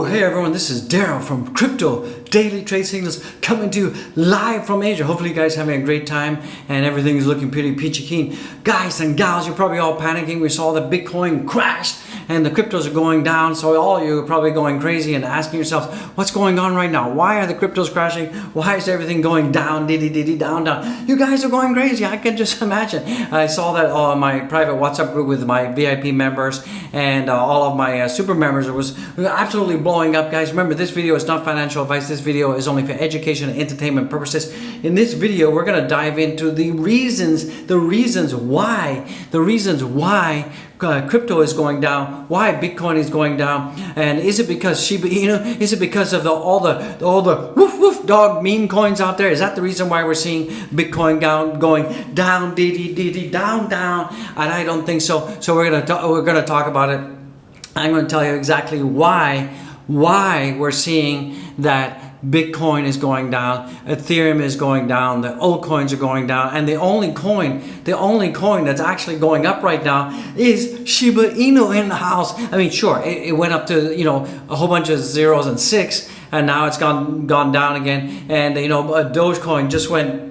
Hey everyone, this is Daryl from Crypto Daily Trade Signals coming to you live from Asia. Hopefully you guys are having a great time and everything is looking pretty peachy keen. Guys and gals, you're probably all panicking. We saw the Bitcoin crash and the cryptos are going down. So all of you are probably going crazy and asking yourselves, what's going on right now? Why are the cryptos crashing? Why is everything going down, down? You guys are going crazy. I can just imagine. I saw that on my private WhatsApp group with my VIP members and all of my super members. It was absolutely blowing up, guys. Remember, this video is not financial advice. This video is only for education and entertainment purposes. In this video, we're going to dive into the reasons why crypto is going down, why Bitcoin is going down, and is it because Shiba Inu? Is it because of all the woof woof dog meme coins out there? Is that the reason why we're seeing Bitcoin going down, down? And I don't think so. So we're gonna talk about it. I'm going to tell you exactly why we're seeing that Bitcoin is going down, Ethereum is going down, the altcoins are going down, and the only coin that's actually going up right now is Shiba Inu in the house. I mean, sure, it went up to, a whole bunch of zeros and six, and now it's gone down again. And Dogecoin just went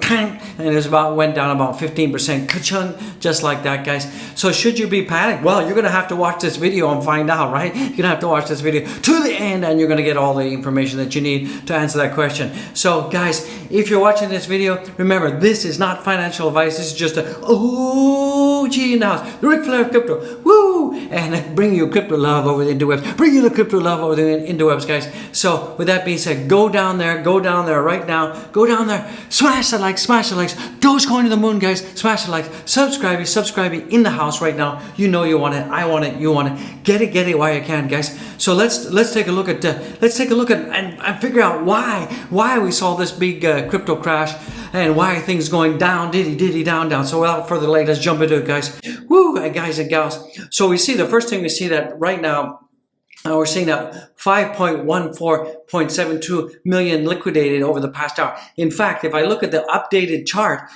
tank, and it went down about 15%, ka-chung, just like that, guys. So should you be panicked? Well, you're gonna have to watch this video and find out, right? You're gonna have to watch this video to the end, and you're gonna get all the information that you need to answer that question. So guys, if you're watching this video, remember, this is not financial advice. This is just a OG in the house, the Ric Flair of crypto, woo! And bring you crypto love over the interwebs. Bring you the crypto love over the interwebs, guys. So with that being said, go down there right now. Go down there. Smash the likes, Dogecoin to the moon, guys. Smash the likes, subscribe in the house right now. You know you want it, I want it, you want it. Get it while you can, guys. So let's take a look at and figure out why we saw this big crypto crash and why things going down, down. So without further delay, let's jump into it, guys. Woo, guys and gals. So we see the first thing we see that right now. We're seeing that 5.14.72 million liquidated over the past hour. In fact, if I look at the updated chart,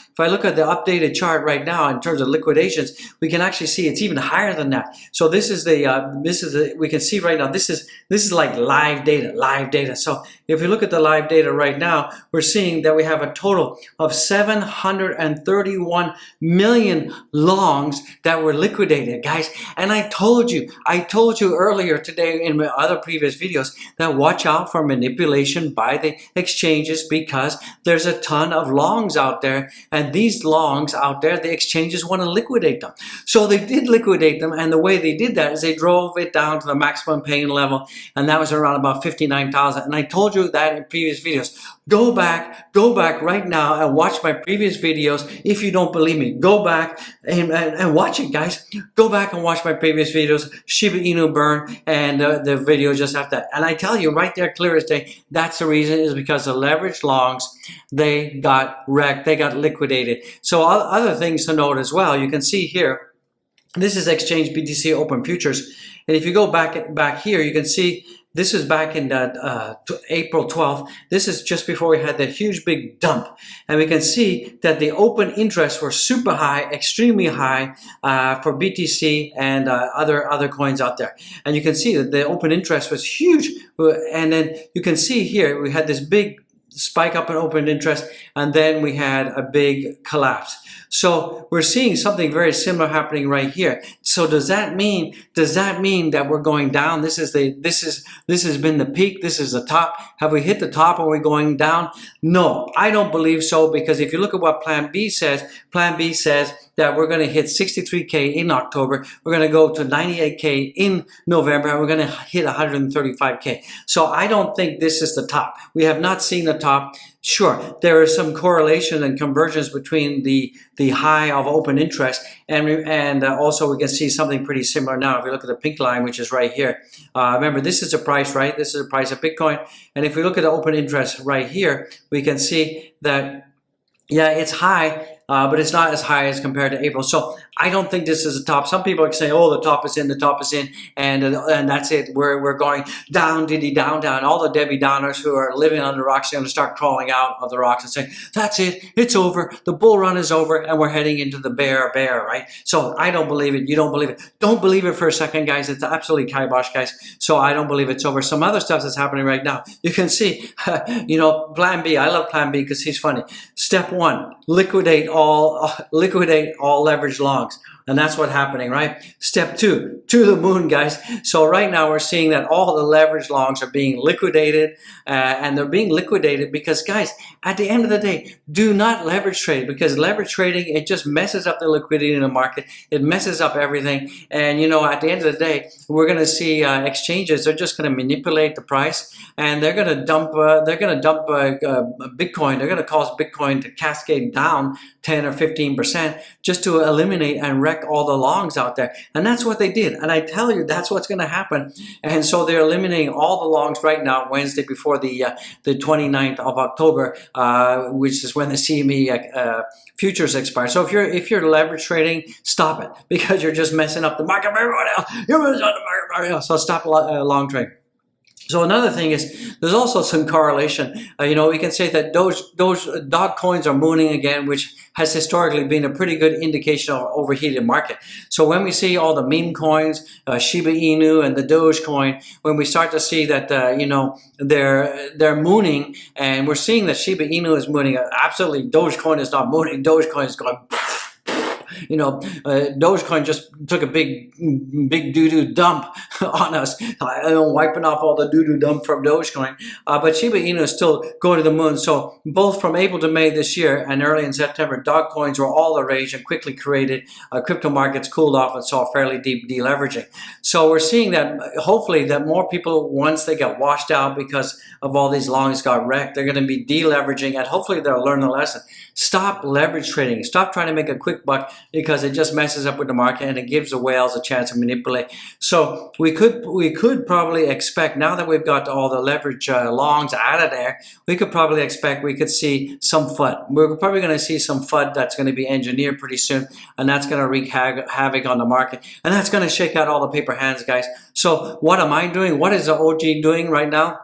right now in terms of liquidations, we can actually see it's even higher than that. So this is we can see right now, this is like live data. So if we look at the live data right now, we're seeing that we have a total of 731 million longs that were liquidated, guys. And I told you earlier today in my other previous videos that watch out for manipulation by the exchanges, because there's a ton of longs out there, and these longs out there, the exchanges want to liquidate them. So they did liquidate them, and the way they did that is they drove it down to the maximum pain level, and that was around about 59,000. And I told you that in previous videos. Go back right now and watch my previous videos. If you don't believe me, go back and watch it, guys. Go back and watch my previous videos, Shiba Inu burn, and the video just after that. And I tell you right there, clear as day, that's the reason, is because the leveraged longs, they got wrecked, they got liquidated. So other things to note as well, you can see here, this is exchange BTC open futures. And if you go back here, you can see this is back in April 12th. This is just before we had the huge big dump. And we can see that the open interests were super high, extremely high for BTC and other coins out there. And you can see that the open interest was huge. And then you can see here, we had this big spike up in open interest, and then we had a big collapse. So we're seeing something very similar happening right here. So does that mean that we're going down? This has been the peak. This is the top. Have we hit the top? Are we going down? No, I don't believe so, because if you look at what Plan B says that we're going to hit 63K in October. We're going to go to 98K in November, and we're going to hit 135K. So I don't think this is the top. We have not seen the top. Sure, there is some correlation and convergence between the high of open interest and also we can see something pretty similar now. If we look at the pink line, which is right here, remember, this is the price, right? This is the price of Bitcoin. And if we look at the open interest right here, we can see that, yeah, it's high, but it's not as high as compared to April. So I don't think this is a top. Some people are saying, oh, the top is in, the top is in, and that's it. We're going down, diddy, down, down. All the Debbie Downers who are living on the rocks are going to start crawling out of the rocks and saying, that's it, it's over, the bull run is over, and we're heading into the bear, right? So I don't believe it. You don't believe it. Don't believe it for a second, guys. It's absolutely kibosh, guys. So I don't believe it's over. Some other stuff that's happening right now. You can see, Plan B. I love Plan B because he's funny. Step one, liquidate all leverage longs. And that's what's happening, right? Step two, to the moon, guys. So right now we're seeing that all the leverage longs are being liquidated, and they're being liquidated because, guys, at the end of the day, do not leverage trade, because leverage trading, it just messes up the liquidity in the market. It messes up everything. And, at the end of the day, we're going to see exchanges. They're just going to manipulate the price, and they're going to dump Bitcoin. They're going to cause Bitcoin to cascade down 10 or 15% just to eliminate and wreck all the longs out there. And that's what they did. And I tell you, that's what's going to happen. And so they're eliminating all the longs right now, Wednesday before the 29th of October, which is when the CME futures expire. So if you're leverage trading, stop it, because you're just messing up the market for everyone else. You're messing up the market for everyone else. So stop long trading. So another thing is, there's also some correlation. We can say that those dog coins are mooning again, which has historically been a pretty good indication of overheated market. So when we see all the meme coins, Shiba Inu and the Dogecoin, when we start to see that they're mooning, and we're seeing that Shiba Inu is mooning, absolutely Dogecoin is not mooning. Dogecoin is going. Dogecoin just took a big doo-doo dump on us, wiping off all the doo-doo dump from Dogecoin. But Shiba Inu is still going to the moon. So both from April to May this year and early in September, dog coins were all the rage and quickly created. Crypto markets cooled off and saw fairly deep deleveraging. So we're seeing that, hopefully, that more people, once they get washed out because of all these longs got wrecked, they're going to be deleveraging, and hopefully they'll learn the lesson. Stop leverage trading. Stop trying to make a quick buck, because it just messes up with the market and it gives the whales a chance to manipulate. So we could probably expect, now that we've got all the leverage longs out of there, we could see some FUD. We're probably going to see some FUD that's going to be engineered pretty soon, and that's going to wreak havoc on the market, and that's going to shake out all the paper hands, guys. So what am I doing? What is the OG doing right now?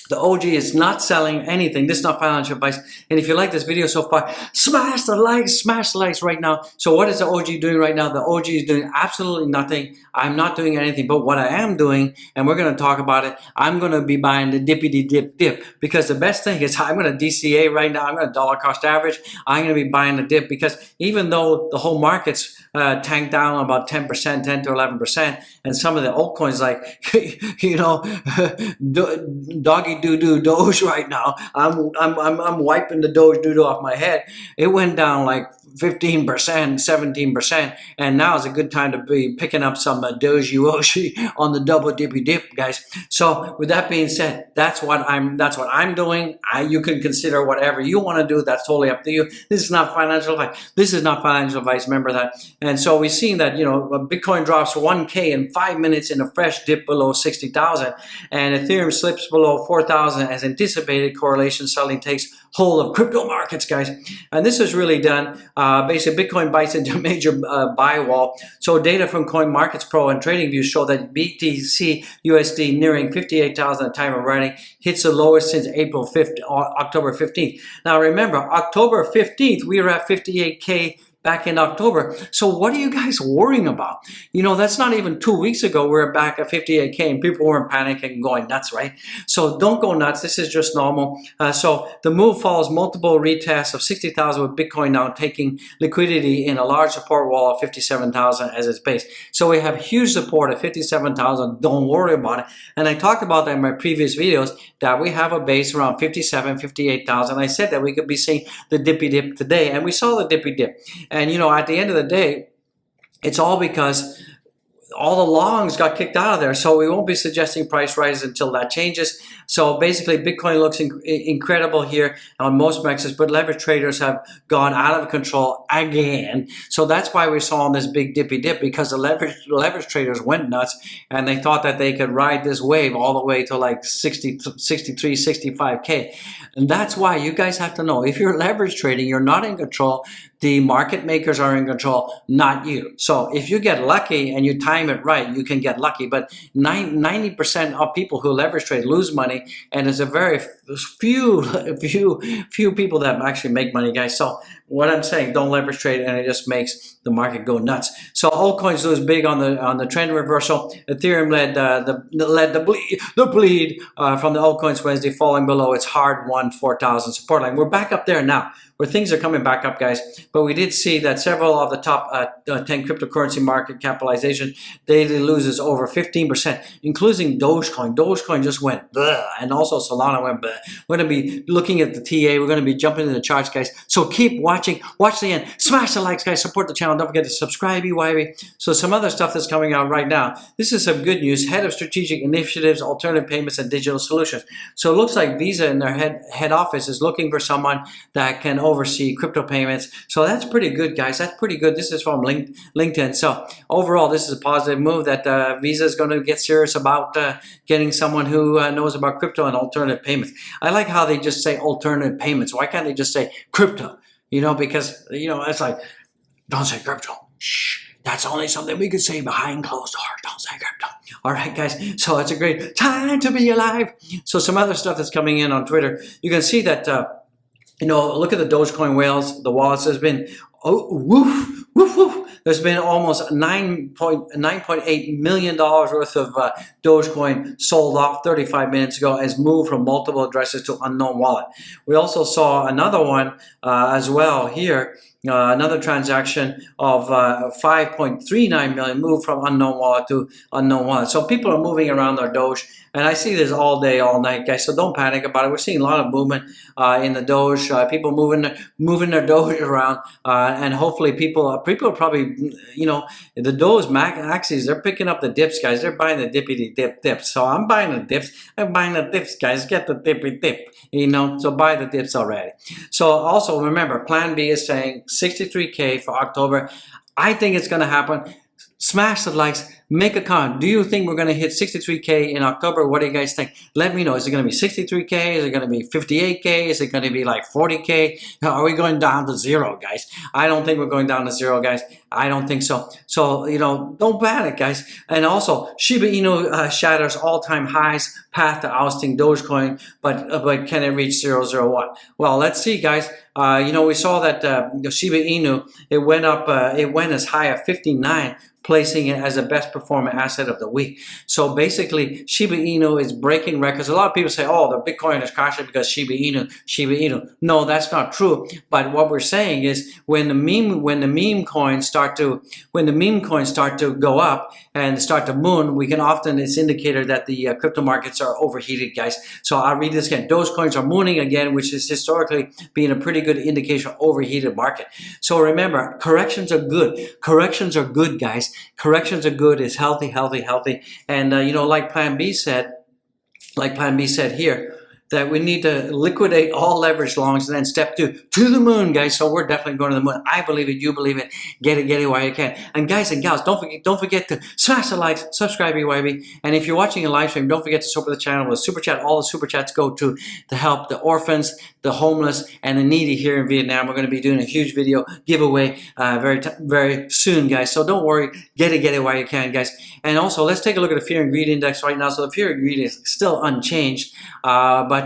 The OG is not selling anything. This is not financial advice. And if you like this video so far, smash the likes right now. So what is the OG doing right now? The OG is doing absolutely nothing. I'm not doing anything. But what I am doing, and we're going to talk about it, I'm going to be buying the dippity dip. Because the best thing is, I'm going to DCA right now. I'm going to dollar cost average. I'm going to be buying the dip, because even though the whole market's tanked down about 10%, 10 to 11%, and some of the altcoins like, doggy doo-doo Doge right now, I'm wiping the Doge doo-doo off my head. It went down like 15%, 17%, and now is a good time to be picking up some Doge on the double dippy dip, guys. So with that being said, that's what I'm doing. You can consider whatever you want to do. That's totally up to you. This is not financial advice. This is not financial advice. Remember that. And so we've seen that, Bitcoin drops 1K in 5 minutes in a fresh dip below 60,000, and Ethereum slips below 4,000 as anticipated. Correlation selling takes hold of crypto markets, guys. And this is really done. Basically, Bitcoin bites into a major buy wall. So data from CoinMarkets Pro and TradingView show that BTC USD nearing 58,000 at the time of writing hits the lowest since October 15th. Now remember, October 15th, we were at 58K back in October. So what are you guys worrying about? That's not even 2 weeks ago. We were back at 58K and people weren't panicking and going nuts, right? So don't go nuts. This is just normal. So the move follows multiple retests of 60,000, with Bitcoin now taking liquidity in a large support wall of 57,000 as its base. So we have huge support at 57,000. Don't worry about it. And I talked about that in my previous videos, that we have a base around 57, 58,000. I said that we could be seeing the dippy dip today, and we saw the dippy dip. And, at the end of the day, it's all because all the longs got kicked out of there. So we won't be suggesting price rises until that changes. So basically, Bitcoin looks incredible here on most mexes, but leverage traders have gone out of control again. So that's why we saw this big dippy dip, because the leverage traders went nuts, and they thought that they could ride this wave all the way to like 60, 63, 65K. And that's why you guys have to know, if you're leverage trading, you're not in control. The market makers are in control, not you. So if you get lucky and you time it right, you can get lucky. But 90% of people who leverage trade lose money, and there's a very few people that actually make money, guys. So what I'm saying, don't leverage trade, and it just makes the market go nuts. So altcoins lose big on the trend reversal. Ethereum led the bleed from the altcoins Wednesday, falling below its hard-won 4,000 support line. We're back up there now, where things are coming back up, guys. But we did see that several of the top 10 cryptocurrency market capitalization daily loses over 15%, including Dogecoin. Dogecoin just went bleh, and also Solana went bleh. We're going to be looking at the TA. We're going to be jumping into the charts, guys. So keep watching. Watch the end. Smash the likes, guys. Support the channel. Don't forget to subscribe, EYB. So some other stuff that's coming out right now. This is some good news. Head of Strategic Initiatives, Alternative Payments, and Digital Solutions. So it looks like Visa in their head office is looking for someone that can oversee crypto payments. So that's pretty good, guys. That's pretty good. This is from LinkedIn. So overall, this is a positive move that Visa is going to get serious about getting someone who knows about crypto and alternative payments. I like how they just say alternative payments. Why can't they just say crypto? You know, because, you know, it's like, don't say crypto. Shh. That's only something we could say behind closed doors. Don't say crypto. All right, guys. So it's a great time to be alive. So some other stuff that's coming in on Twitter. You can see that, you know, look at the Dogecoin whales, the wallets. There's been, woof, woof, woof. There's been almost $9.8 million worth of Dogecoin sold off 35 minutes ago, as moved from multiple addresses to unknown wallet. We also saw another one as well here. Another transaction of 5.39 million moved from unknown wallet to unknown wallet. So people are moving around their Doge, and I see this all day, all night, guys. So don't panic about it. We're seeing a lot of movement in the Doge. People moving their Doge around, and hopefully people are probably, you know, the Doge axes. They're picking up the dips, guys. They're buying the dippity dips. So I'm buying the dips. I'm buying the dips, guys. Get the dippy dip. You know, so buy the dips already. So also remember, Plan B is saying 63K for October. I think it's going to happen. Smash the likes. Make a comment. Do you think we're going to hit 63K in October? What do you guys think? Let me know. Is it going to be 63K? Is it going to be 58K? Is it going to be like 40K? Are we going down to zero, guys? I don't think we're going down to zero, guys. I don't think so. So, you know, don't panic, guys. And also, Shiba Inu shatters all-time highs, path to ousting Dogecoin, but can it reach 001? Well, let's see, guys. You know, we saw that Shiba Inu, it went up, it went as high as 59, placing it as the best performing asset of the week. So basically, Shiba Inu is breaking records. A lot of people say, oh, the Bitcoin is crashing because Shiba Inu. No, that's not true. But what we're saying is when the meme coins start to go up and start to moon, we can often, it's indicator that the crypto markets are overheated, guys. So I'll read this again. Those coins are mooning again, which is historically being a pretty good indication of overheated market. So remember, corrections are good. Corrections are good, guys. Corrections are good. It's healthy, healthy, healthy. And, you know, like Plan B said here, that we need to liquidate all leverage longs and then step two, to the moon, guys. So we're definitely going to the moon. I believe it. You believe it. Get it while you can. And guys and gals, don't forget to smash the likes, subscribe, EYB. And if you're watching a live stream, don't forget to support the channel with super chat. All the super chats go to help the orphans, the homeless, and the needy here in Vietnam. We're going to be doing a huge video giveaway very soon, guys. So don't worry. Get it while you can, guys. And also, let's take a look at the fear and greed index right now. So the fear and greed is still unchanged, but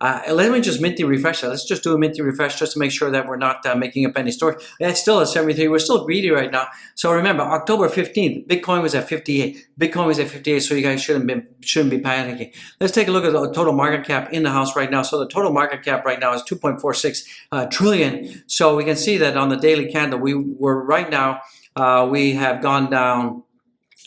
let me just minty refresh that. Let's just do a minty refresh just to make sure that we're not making up any stories. It's still at 73. We're still greedy right now. So remember, October 15th, Bitcoin was at 58. Bitcoin was at 58, so you guys shouldn't be panicking. Let's take a look at the total market cap in the house right now. So the total market cap right now is 2.46 trillion. So we can see that on the daily candle, we have gone down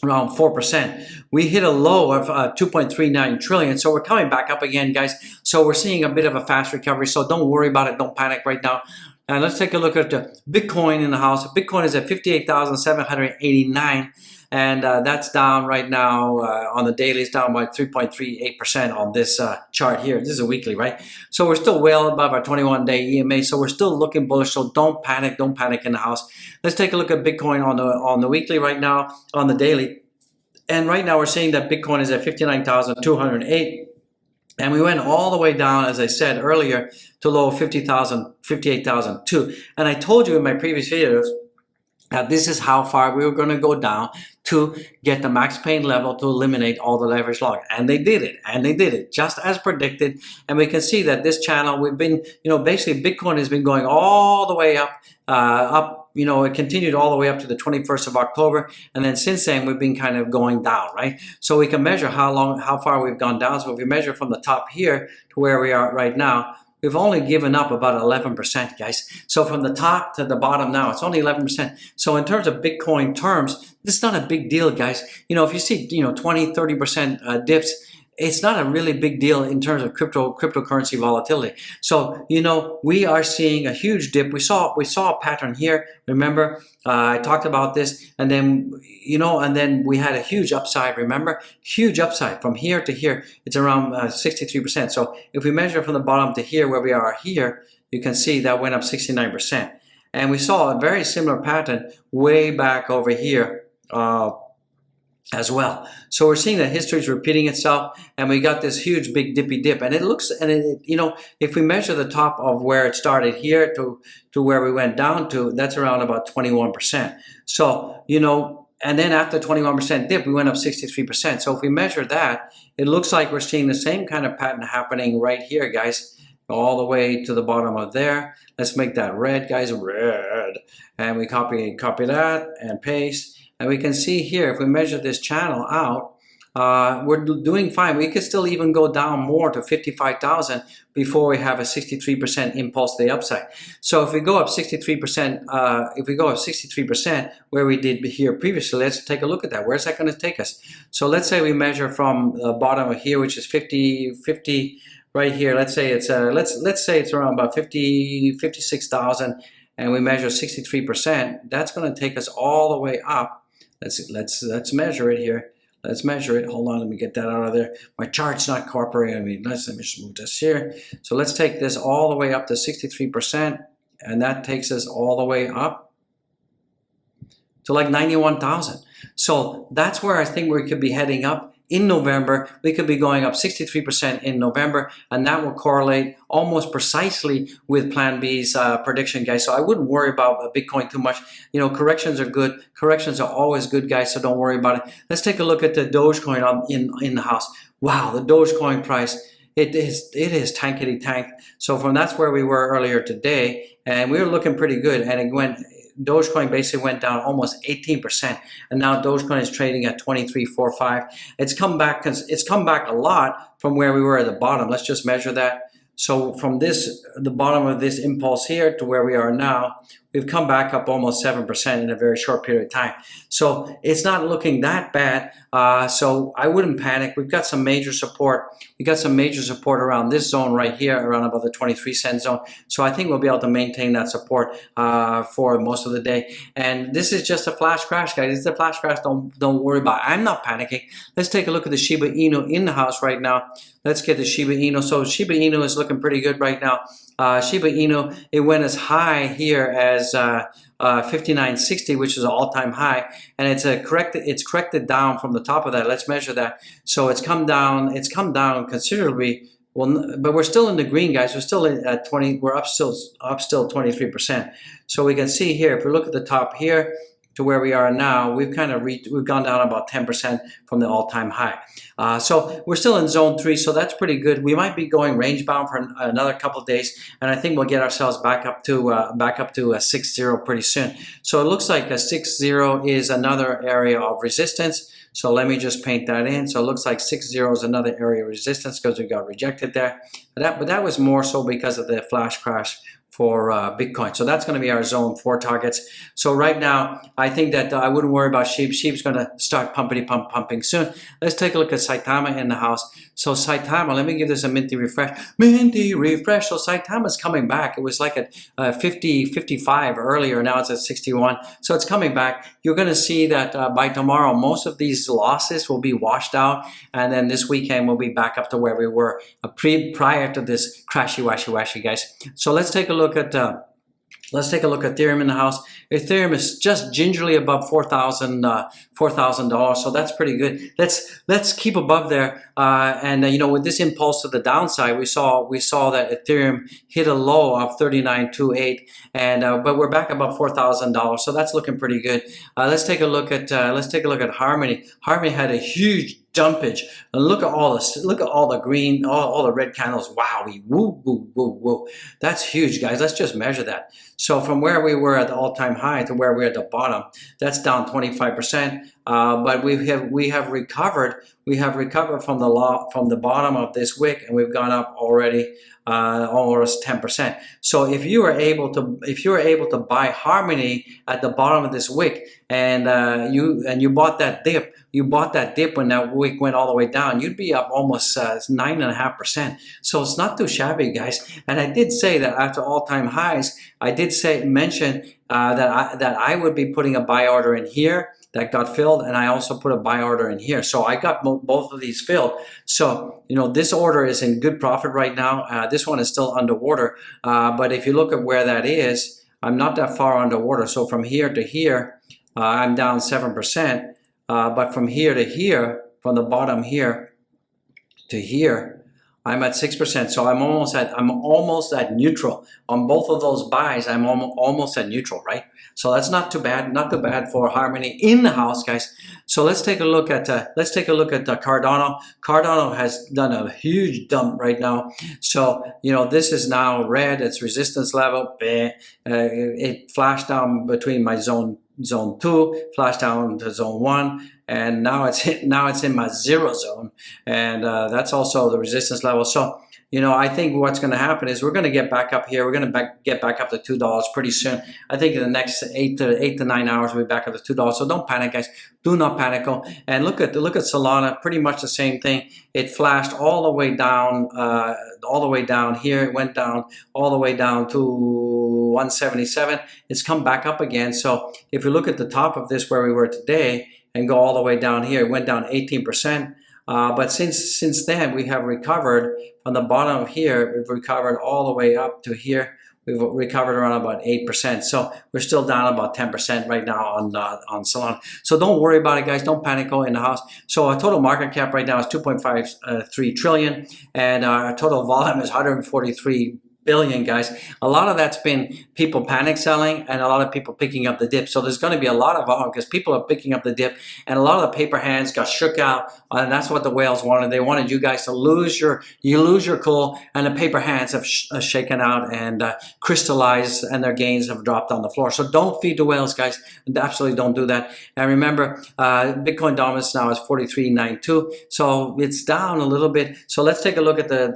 around 4%. We hit a low of 2.39 trillion. So we're coming back up again, guys. So we're seeing a bit of a fast recovery. So don't worry about it. Don't panic right now. And let's take a look at the Bitcoin in the house. Bitcoin is at 58,789. And that's down right now on the daily. It's down by 3.38% on this chart here. This is a weekly, right? So we're still well above our 21-day EMA. So we're still looking bullish. So don't panic. Don't panic in the house. Let's take a look at Bitcoin on the weekly right now, on the daily. And right now we're seeing that Bitcoin is at 59,208. And we went all the way down, as I said earlier, to low 50,000, 58,002. And I told you in my previous videos that this is how far we were going to go down to get the max pain level to eliminate all the leverage log. And they did it. And they did it just as predicted. And we can see that this channel, we've been, basically Bitcoin has been going all the way up, it continued all the way up to the 21st of October. And then since then, we've been kind of going down, right? So we can measure how far we've gone down. So if we measure from the top here to where we are right now, we've only given up about 11%, guys. So from the top to the bottom now, it's only 11%. So in terms of Bitcoin terms, this is not a big deal, guys. If you see, 20, 30% dips, it's not a really big deal in terms of cryptocurrency volatility. So, we are seeing a huge dip. We saw a pattern here. Remember, I talked about this, and then, and then we had a huge upside. Remember, huge upside from here to here. It's around 63%. So if we measure from the bottom to here, where we are here, you can see that went up 69%. And we saw a very similar pattern way back over here, as well. So we're seeing that history is repeating itself, and we got this huge big dippy dip, and it looks, and if we measure the top of where it started here to where we went down to, that's around about 21%. So, and then after 21% dip, we went up 63%. So if we measure that, it looks like we're seeing the same kind of pattern happening right here, guys, all the way to the bottom of there. Let's make that red, guys, red. And we copy that and paste. And we can see here, if we measure this channel out, we're doing fine. We could still even go down more to 55,000 before we have a 63% impulse to the upside. So if we go up 63%, where we did here previously, let's take a look at that. Where's that going to take us? So let's say we measure from the bottom of here, which is 50 right here. Let's say it's let's say it's around about 56,000, and we measure 63%. That's going to take us all the way up. Let's measure it here. Let's measure it. Hold on, let me get that out of there. My chart's not cooperating. Let me just move this here. So let's take this all the way up to 63%, and that takes us all the way up to like 91,000. So that's where I think we could be heading up. In November, we could be going up 63% in November, and that will correlate almost precisely with Plan B's prediction, guys. So I wouldn't worry about Bitcoin too much. Corrections are good. Corrections are always good, guys, so don't worry about it. Let's take a look at the Dogecoin in the house. Wow, the Dogecoin price, it is tankety tank. So that's where we were earlier today, and we were looking pretty good, and it went. Dogecoin basically went down almost 18%, and now Dogecoin is trading at 23.45. It's come back a lot from where we were at the bottom. Let's just measure that. So from the bottom of this impulse here to where we are now, we've come back up almost 7% in a very short period of time. So it's not looking that bad. So I wouldn't panic. We've got some major support. We got some major support around this zone right here, around about the 23-cent zone. So I think we'll be able to maintain that support for most of the day. And this is just a flash crash, guys. It's a flash crash. Don't worry about it. I'm not panicking. Let's take a look at the Shiba Inu in the house right now. Let's get the Shiba Inu. So Shiba Inu is looking pretty good right now. Shiba Inu, it went as high here as 59.60, which is an all-time high, and it's corrected down from the top of that. Let's measure that. So it's come down considerably. Well, but we're still in the green, guys. We're still at 20. We're up still 23%. So we can see here, if we look at the top here to where we are now, we've gone down about 10% from the all-time high. So we're still in zone 3, so that's pretty good. We might be going range bound for another couple of days, and I think we'll get ourselves back up to a 6.0 pretty soon. So it looks like a 6.0 is another area of resistance. So let me just paint that in. So it looks like 6.0 is another area of resistance because we got rejected there. But that was more so because of the flash crash for Bitcoin. So that's going to be our zone 4 targets. So right now, I think that I wouldn't worry about SHIB. SHIB's going to start pumping soon. Let's take a look at Saitama in the house. So Saitama, let me give this a minty refresh. Minty refresh. So Saitama's coming back. It was like at 50, 55 earlier. Now it's at 61. So it's coming back. You're going to see that by tomorrow, most of these losses will be washed out. And then this weekend, we'll be back up to where we were prior to this crashy, washy, guys. So let's take a look at Let's take a look at Ethereum in the house. Ethereum is just gingerly above $4,000, so that's pretty good. Let's keep above there. You know, with this impulse to the downside, we saw that Ethereum hit a low of 39.28, and but we're back above $4,000, so that's looking pretty good. Let's take a look at Harmony. Harmony had a huge dumpage. And look at all the green, all the red candles. Wowie, woo, woo, woo, woo. That's huge, guys. Let's just measure that. So from where we were at the all-time high to where we're at the bottom, that's down 25%. But we have recovered. We have recovered from the bottom of this wick, and we've gone up already almost 10%. So if you were able to buy Harmony at the bottom of this wick, and you bought that dip. You bought that dip when that wick went all the way down, you'd be up almost 9.5%. So it's not too shabby, guys. And I did say that after all-time highs, I did mention that I would be putting a buy order in here that got filled, and I also put a buy order in here. So I got both of these filled. So, you know, this order is in good profit right now. This one is still underwater. But if you look at where that is, I'm not that far underwater. So from here to here, I'm down 7%. But from here to here, from the bottom here to here, I'm at 6%. So I'm almost at neutral on both of those buys. I'm almost at neutral, right? So that's not too bad. Not too bad for Harmony in the house, guys. So let's take a look at Cardano. Cardano has done a huge dump right now. So you know, this is now red. It's resistance level. It flashed down between my zone 2, flashed down to zone 1, and now it's in my 0 zone, and that's also the resistance level. So you know, I think what's going to happen is we're going to get back up here. We're going to get back up to $2 pretty soon. I think in the next 8 to 9 hours we'll be back up to $2. So don't panic, guys. Do not panic. And look at Solana. Pretty much the same thing. It flashed all the way down here. It went down all the way down to 177. It's come back up again. So if you look at the top of this where we were today and go all the way down here, it went down 18%. But since then, we have recovered from the bottom of here. We've recovered all the way up to here. We've recovered around about 8%. So we're still down about 10% right now on Solana. So don't worry about it, guys. Don't panic in the house. So our total market cap right now is 2.53 trillion, and our total volume is 143 billion, guys. A lot of that's been people panic selling and a lot of people picking up the dip. So there's going to be a lot of volume because people are picking up the dip, and a lot of the paper hands got shook out, and that's what the whales wanted. They wanted you guys to lose your cool, and the paper hands have shaken out and crystallized, and their gains have dropped on the floor. So don't feed the whales, guys. Absolutely don't do that. And remember, Bitcoin dominance now is 43.92, so it's down a little bit. So let's take a look at the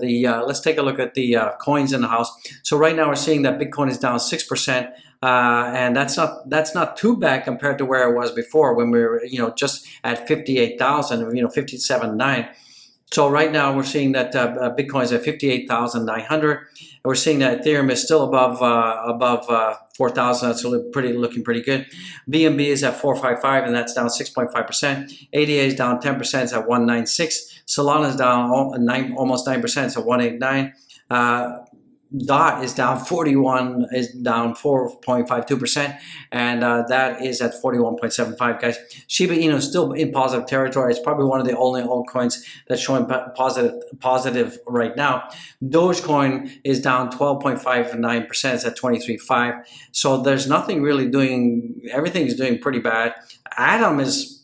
coins in the house. So right now we're seeing that Bitcoin is down 6%, and that's not too bad compared to where it was before when we were, you know, just at 58,000, you know, 57.9. So right now we're seeing that Bitcoin is at 58,900, and we're seeing that Ethereum is still above 4,000. That's looking pretty good. BNB is at 455, and that's down 6.5%. ADA is down 10%. It's at 196. Solana is down almost 9%. It's at 189. DOT is down 4.52%, and that is at 41.75, guys. Shiba Inu is still in positive territory. It's probably one of the only altcoins that's showing positive right now. Dogecoin is down 12.59%. It's at 23.5. So there's nothing really doing. Everything is doing pretty bad. Atom is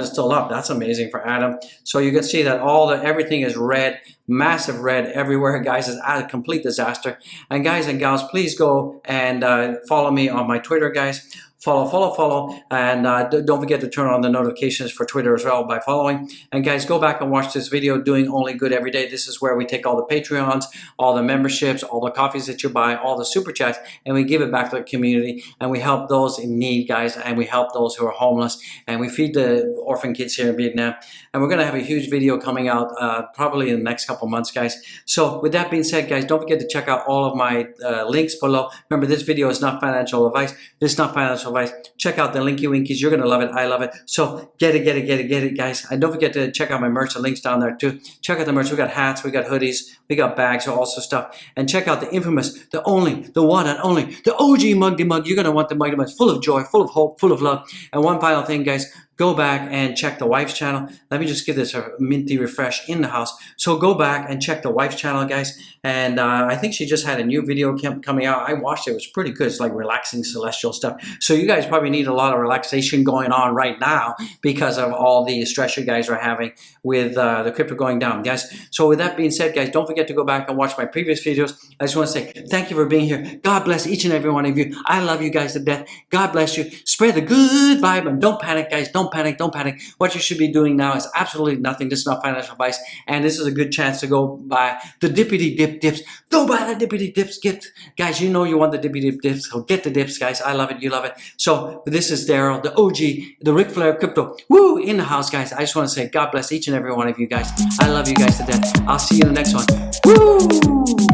still up. That's amazing for Atom. So you can see that everything is red, massive red everywhere, guys. It's a complete disaster. And guys and gals, please go and follow me on my Twitter, guys. Follow, and don't forget to turn on the notifications for Twitter as well by following. And guys, go back and watch this video, Doing Only Good Every Day. This is where we take all the Patreons, all the memberships, all the coffees that you buy, all the super chats, and we give it back to the community, and we help those in need, guys, and we help those who are homeless, and we feed the orphan kids here in Vietnam. And we're going to have a huge video coming out probably in the next couple months, guys. So with that being said, guys, don't forget to check out all of my links below. Remember, this video is not financial advice. This is not financial advice. advice. Check out the Linky Winkies. You're going to love it. I love it. So get it, guys. And don't forget to check out my merch. The link's down there too. Check out the merch. We got hats, we got hoodies, we got bags, all sorts of stuff. And check out the infamous, the only, the one and only, the OG Muggy Mug. You're going to want the Muggy Mug. Full of joy, full of hope, full of love. And one final thing, guys. Go back and check the wife's channel. Let me just give this a minty refresh in the house. So go back and check the wife's channel, guys. And I think she just had a new video coming out. I watched it. It was pretty good. It's like relaxing celestial stuff. So you guys probably need a lot of relaxation going on right now because of all the stress you guys are having with the crypto going down, guys. So with that being said, guys, don't forget to go back and watch my previous videos. I just want to say thank you for being here. God bless each and every one of you. I love you guys to death. God bless you. Spread the good vibe and don't panic, guys. Don't panic. What you should be doing now is absolutely nothing. This is not financial advice, and this is a good chance to go buy the dippity dip dips. Go buy the dippity dips gift, guys. You know you want the dippity dip dips, so get the dips, guys. I love it. You love it. So this is Daryl, the OG, the Ric Flair crypto, woo, in the house, guys. I just want to say God bless each and every one of you guys. I love you guys to death. I'll see you in the next one. Woo!